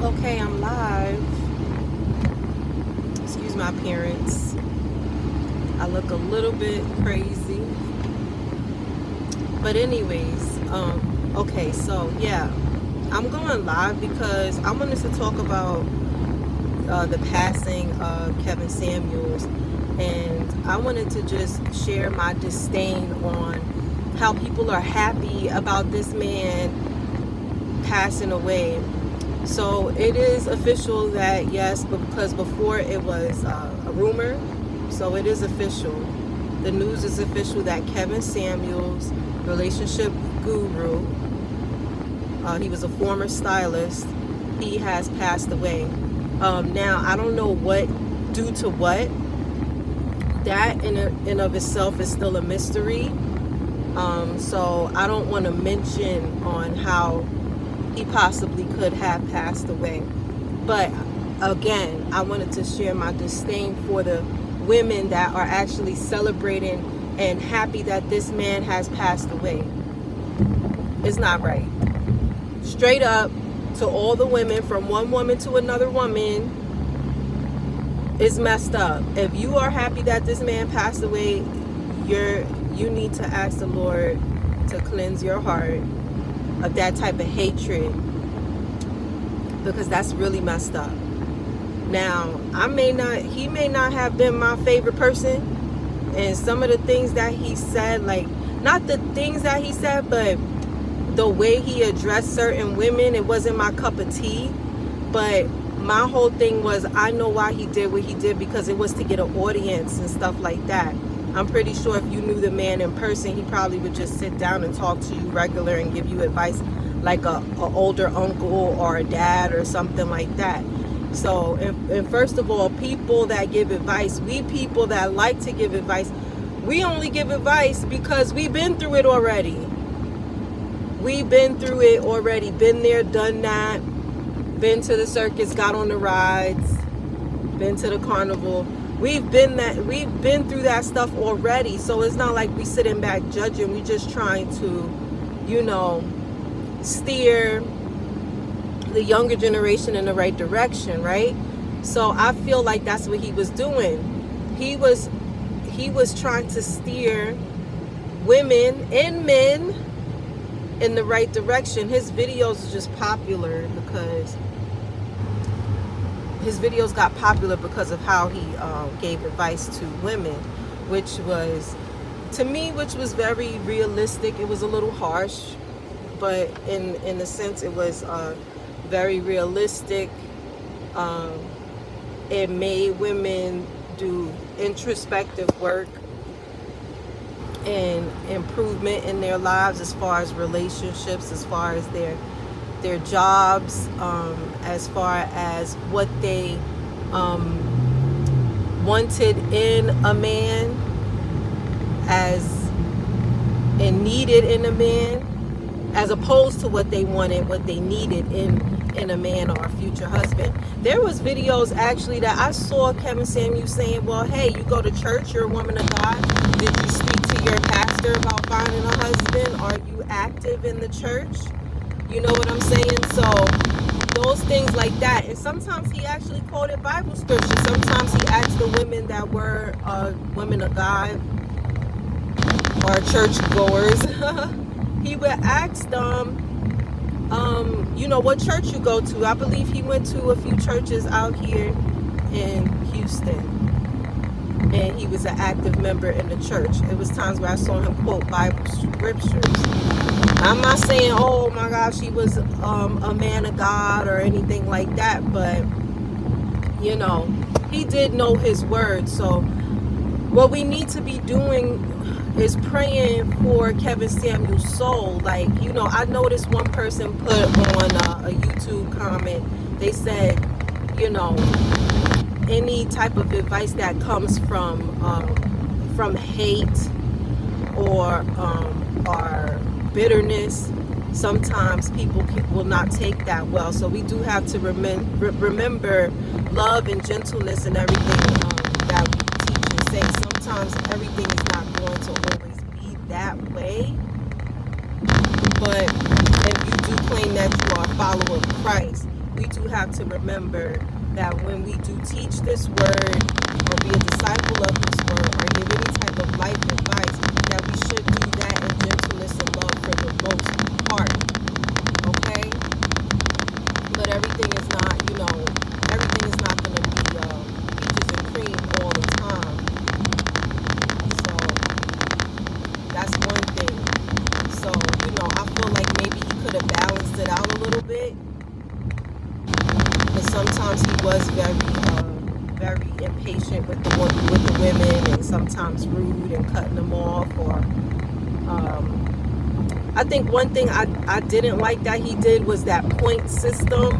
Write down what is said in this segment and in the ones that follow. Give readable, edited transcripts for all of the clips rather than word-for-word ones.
Okay, I'm live. Excuse my appearance. I look a little bit crazy. But anyways, okay, so yeah. I'm going live because I wanted to talk about the passing of Kevin Samuels, and I wanted to just share my disdain on how people are happy about this man passing away. So it is official that yes, but because before it was a rumor, so it is official. The news is official that Kevin Samuels, relationship guru, he was a former stylist, he has passed away. Now I don't know what, due to what. That in of itself is still a mystery. So I don't want to mention on how he possibly could have passed away. But again, I wanted to share my disdain for the women that are actually celebrating and happy that this man has passed away. It's not right. Straight up, to all the women, from one woman to another woman, it's messed up. If you are happy that this man passed away, you need to ask the Lord to cleanse your heart of that type of hatred, because that's really messed up. Now, he may not have been my favorite person, and some of the things that he said, like, not the things that he said, but the way he addressed certain women, it wasn't my cup of tea. But my whole thing was, I know why he did what he did, because it was to get an audience and stuff like that. I'm pretty sure if you knew the man in person, he probably would just sit down and talk to you regular and give you advice like a older uncle or a dad or something like that. So, and first of all, people that give advice, we people that like to give advice, we only give advice because we've been through it already. We've been through it already, been there, done that, been to the circus, got on the rides, been to the carnival. We've been through that stuff already. So it's not like we sitting back judging. We just trying to, steer the younger generation in the right direction, right? So I feel like that's what he was doing. He was trying to steer women and men in the right direction. His videos are just popular because his videos got popular because of how he gave advice to women, which was, to me, very realistic. It was a little harsh, but in a sense, it was very realistic. It made women do introspective work and improvement in their lives, as far as relationships, as far as their jobs, as far as what they wanted in a man, and needed in a man, as opposed to what they wanted, what they needed in a man or a future husband. There was videos actually that I saw Kevin Samuels saying, well, hey, you go to church, you're a woman of God. Did you speak to your pastor about finding a husband? Are you active in the church? You know what I'm saying? So those things like that. And sometimes he actually quoted Bible scripture. Sometimes he asked the women that were women of God or church goers, he would ask them, what church you go to. I believe he went to a few churches out here in Houston, and he was an active member in the church. It was times where I saw him quote Bible scriptures. I'm not saying, oh my gosh, he was a man of God or anything like that, but he did know his word. So what we need to be doing is praying for Kevin Samuels' soul. Like, I noticed one person put on a YouTube comment, they said, any type of advice that comes from hate or bitterness, sometimes people will not take that well. So we do have to remember love and gentleness and everything that we teach and say. Sometimes everything is not going to always be that way, but if you do claim that you are a follower of Christ, we do have have to remember that when we do teach this word or be a disciple of this word or give any type of life advice, that we should do that in gentleness and love for the most part. Okay? But everything is not, everything is not going to be peaches and cream all the time. So that's one thing. So, I feel like maybe he could have balanced it out a little bit. But sometimes he was very impatient with the women, and sometimes rude and cutting them off. Or I think one thing I didn't like that he did was that point system,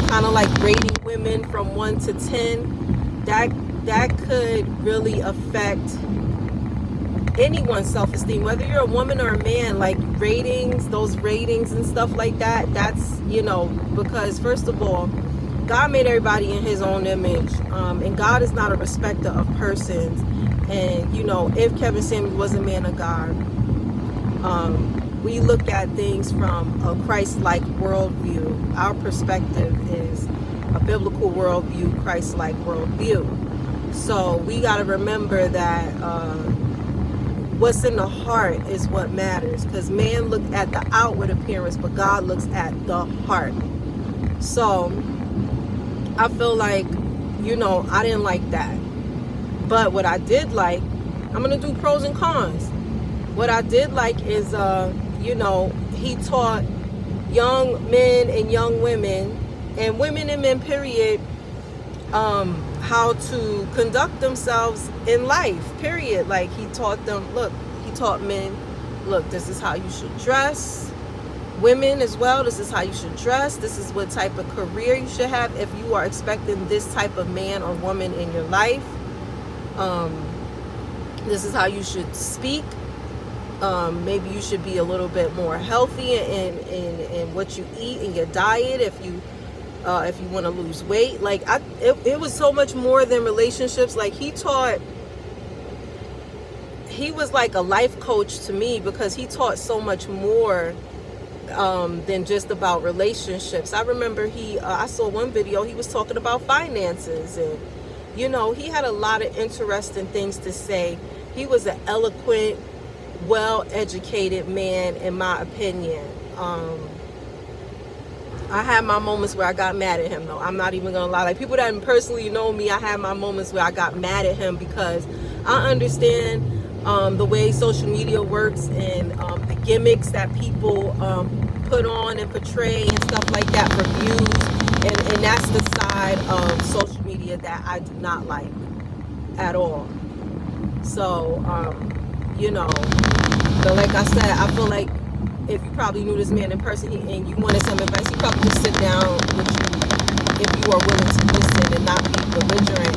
kind of like rating women from 1 to 10. That could really affect anyone's self-esteem, whether you're a woman or a man. Like those ratings and stuff like that, that's, because first of all, God made everybody in his own image, and God is not a respecter of persons. And if Kevin Samuels was a man of God, we look at things from a Christ-like worldview. Our perspective is a biblical worldview, Christ-like worldview. So we got to remember that what's in the heart is what matters, because man looks at the outward appearance, but God looks at the heart. So I feel like, I didn't like that. But what I did like, I'm going to do pros and cons. What I did like is, he taught young men and young women, and women and men, period, how to conduct themselves in life, period. Like he taught men, look, this is how you should dress. Women as well, this is how you should dress. This is what type of career you should have if you are expecting this type of man or woman in your life. This is how you should speak. Maybe you should be a little bit more healthy in what you eat and your diet if you want to lose weight. Like it was so much more than relationships. Like he was like a life coach to me, because he taught so much more than just about relationships. I remember I saw one video, he was talking about finances, and he had a lot of interesting things to say. He was an eloquent, well-educated man, in my opinion. I had my moments where I got mad at him, though. I'm not even gonna lie. Like, people that personally know me, I had my moments where I got mad at him, because I understand the way social media works, and the gimmicks that people put on and portray and stuff like that for views, and that's the side of social media that I do not like at all. So but like I said, I feel like if you probably knew this man in person and you wanted some advice, he probably just sit down with you if you are willing to listen and not be belligerent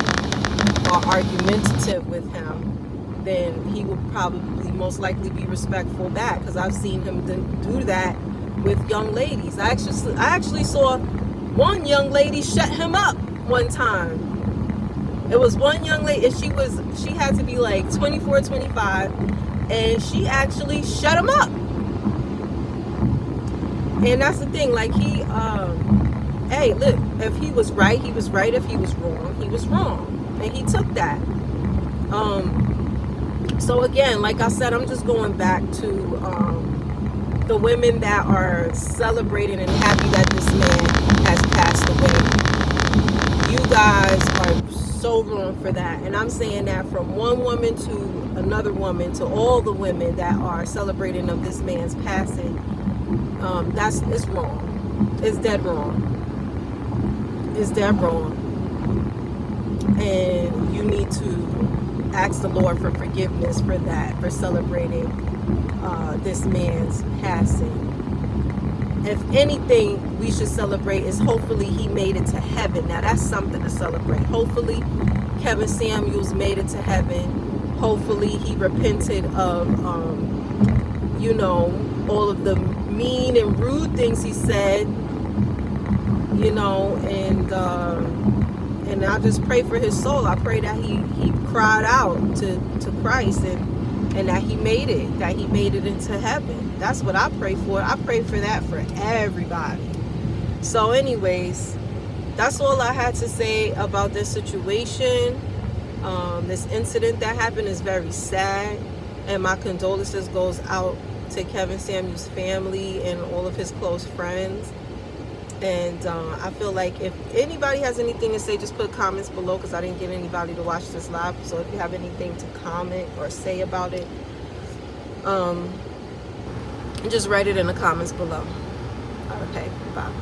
or argumentative with him. Then he would probably most likely be respectful back, because I've seen him do that with young ladies. I actually saw one young lady shut him up one time. It was one young lady, and she had to be like 24, 25, and she actually shut him up. And that's the thing, like hey, look, if he was right, he was right. If he was wrong, he was wrong. And he took that. So again, like I said, I'm just going back to the women that are celebrating and happy that this man has passed away. You guys are so wrong for that. And I'm saying that from one woman to another woman, to all the women that are celebrating of this man's passing. It's wrong. It's dead wrong. It's dead wrong. And you need to ask the Lord for forgiveness for that, for celebrating this man's passing. If anything we should celebrate is hopefully he made it to heaven. Now that's something to celebrate. Hopefully Kevin Samuels made it to heaven. Hopefully he repented of all of the mean and rude things he said, and I just pray for his soul. I pray that he cried out to Christ, and that he made it into heaven. That's what I pray for. I pray for that for everybody. So anyways, that's all I had to say about this situation. This incident that happened is very sad, and my condolences goes out to Kevin Samuels' family and all of his close friends. And I feel like if anybody has anything to say, just put comments below, because I didn't get anybody to watch this live. So if you have anything to comment or say about it, just write it in the comments below. Okay, bye.